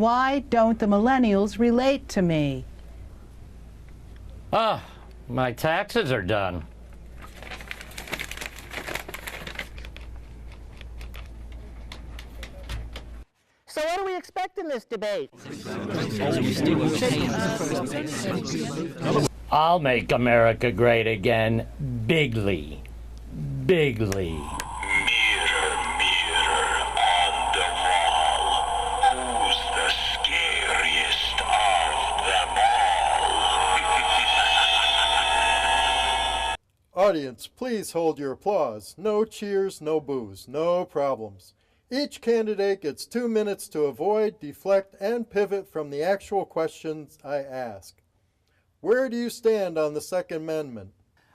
why don't the millennials relate to me? Ah, my taxes are done. So what do we expect in this debate? I'll make America great again, bigly. Bigly. Mirror, mirror on the wall, who's the scariest of them all? Audience, please hold your applause. No cheers, no boos, no problems. Each candidate gets 2 minutes to avoid, deflect, and pivot from the actual questions I ask. Where do you stand on the Second Amendment?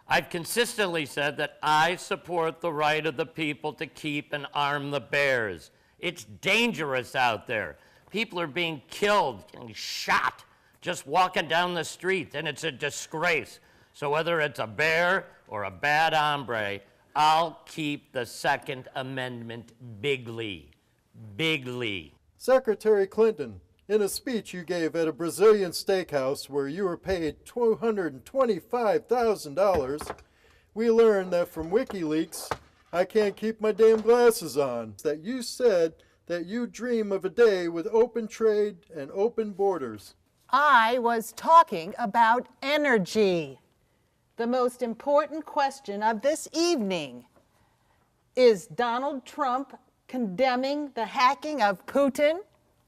I've consistently said that I support the right of the people to keep and arm the bears. It's dangerous out there. People are being killed, getting shot, just walking down the street, and it's a disgrace. So whether it's a bear or a bad hombre, I'll keep the Second Amendment bigly. Bigly. Secretary Clinton, in a speech you gave at a Brazilian steakhouse where you were paid $225,000, we learned that from WikiLeaks, I can't keep my damn glasses on, that you said that you dream of a day with open trade and open borders. I was talking about energy. The most important question of this evening is Donald Trump condemning the hacking of Putin?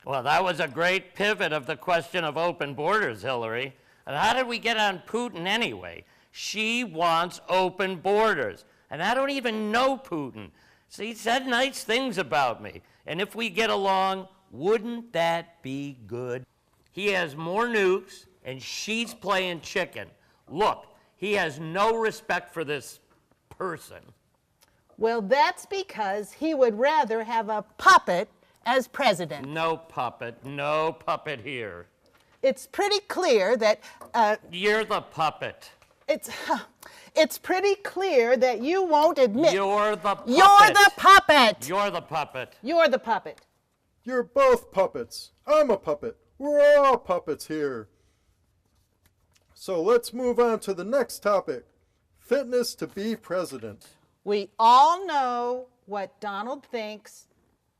Well, that was a great pivot of the question of open borders, Hillary. And how did we get on Putin anyway? She wants open borders. And I don't even know Putin. So he said nice things about me. And if we get along, wouldn't that be good? He has more nukes, and she's playing chicken. Look, he has no respect for this person. Well, that's because he would rather have a puppet as president. No puppet here. It's pretty clear that... You're the puppet. It's pretty clear that you won't admit... You're the puppet. You're the puppet. You're the puppet. You're the puppet. You're both puppets. I'm a puppet. We're all puppets here. So let's move on to the next topic. Fitness to be president. We all know what Donald thinks,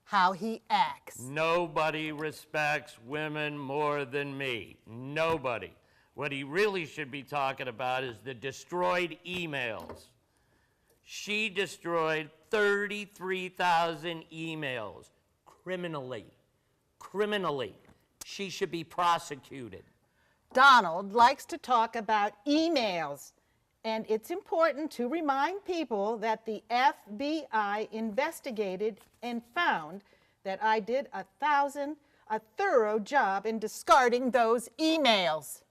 how he acts. Nobody respects women more than me. Nobody. What he really should be talking about is the destroyed emails. She destroyed 33,000 emails criminally. Criminally. She should be prosecuted. Donald likes to talk about emails, and it's important to remind people that the FBI investigated and found that I did a thorough job in discarding those emails.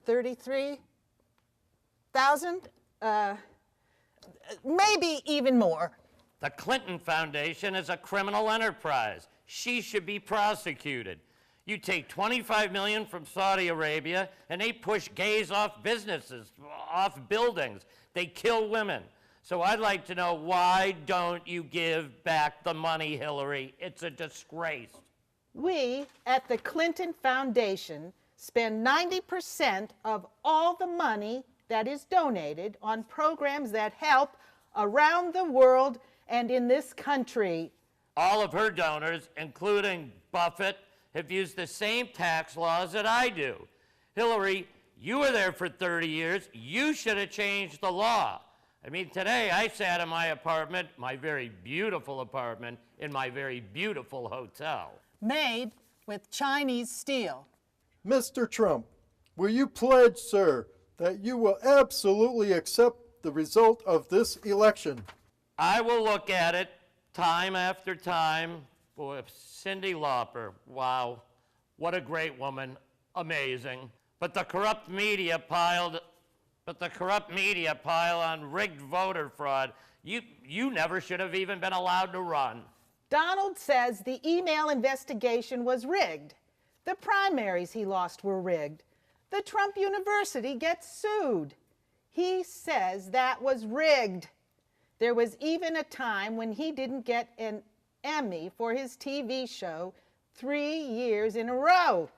33,000? Maybe even more. The Clinton Foundation is a criminal enterprise. She should be prosecuted. You take $25 million from Saudi Arabia, and they push gays off businesses, off buildings. They kill women. So I'd like to know, why don't you give back the money, Hillary? It's a disgrace. We at the Clinton Foundation spend 90% of all the money that is donated on programs that help around the world and in this country. All of her donors, including Buffett, have used the same tax laws that I do. Hillary, you were there for 30 years. You should have changed the law. I mean, today I sat in my apartment, my very beautiful apartment, in my very beautiful hotel. Made with Chinese steel. Mr. Trump, will you pledge, sir, that you will absolutely accept the result of this election? I will look at it time after time. Boy, Cyndi Lauper, wow, what a great woman, amazing. But the corrupt media pile on rigged voter fraud. You never should have even been allowed to run. Donald says the email investigation was rigged. The primaries he lost were rigged. The Trump University gets sued. He says that was rigged. There was even a time when he didn't get an Emmy for his TV show 3 years in a row.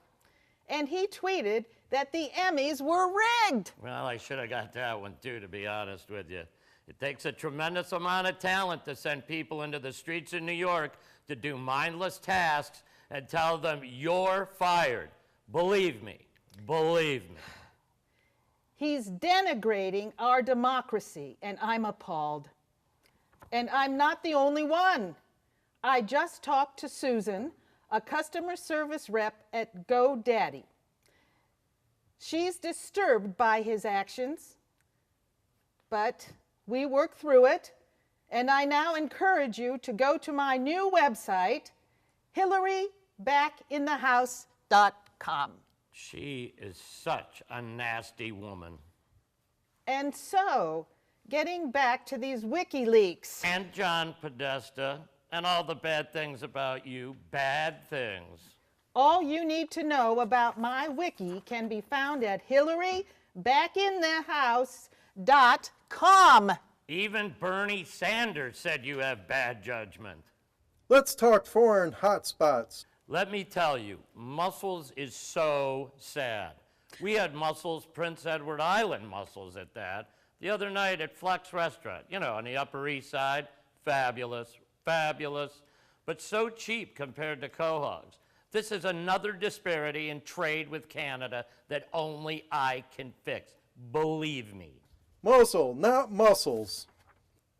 And he tweeted that the Emmys were rigged. Well, I should have got that one too, to be honest with you. It takes a tremendous amount of talent to send people into the streets of New York to do mindless tasks and tell them you're fired. Believe me, believe me. He's denigrating our democracy, and I'm appalled. And I'm not the only one. I just talked to Susan, a customer service rep at GoDaddy. She's disturbed by his actions, but we work through it, and I now encourage you to go to my new website, HillaryBackinthehouse.com. She is such a nasty woman. And so, getting back to these WikiLeaks. And John Podesta, and all the bad things about you, bad things. All you need to know about my wiki can be found at HillaryBackinthehouse.com. Even Bernie Sanders said you have bad judgment. Let's talk foreign hotspots. Let me tell you, mussels is so sad. We had mussels, Prince Edward Island mussels at that, the other night at Flex Restaurant, you know, on the Upper East Side. Fabulous, fabulous, but so cheap compared to quahogs. This is another disparity in trade with Canada that only I can fix. Believe me. Mussel, not mussels.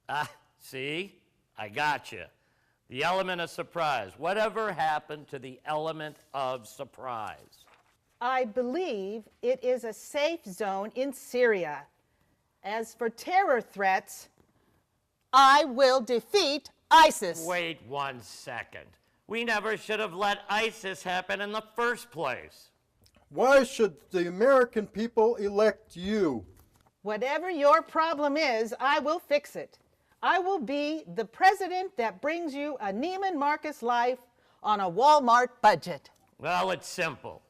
Ah, see? I got you. The element of surprise. Whatever happened to the element of surprise? I believe it is a safe zone in Syria. As for terror threats, I will defeat ISIS. Wait 1 second. We never should have let ISIS happen in the first place. Why should the American people elect you? Whatever your problem is, I will fix it. I will be the president that brings you a Neiman Marcus life on a Walmart budget. Well, it's simple.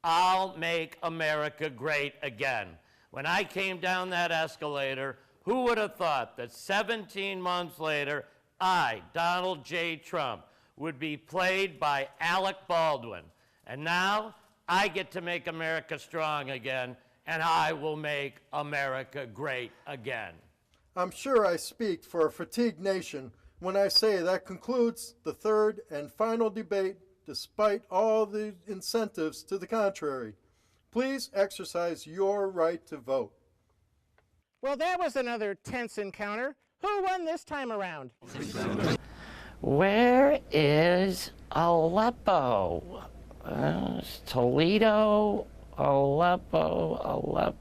I'll make America great again. When I came down that escalator, who would have thought that 17 months later, I, Donald J. Trump, would be played by Alec Baldwin. And now I get to make America strong again, and I will make America great again. I'm sure I speak for a fatigued nation when I say that concludes the third and final debate, despite all the incentives to the contrary. Please exercise your right to vote. Well, that was another tense encounter. Who won this time around? Where is Aleppo? Toledo, Aleppo.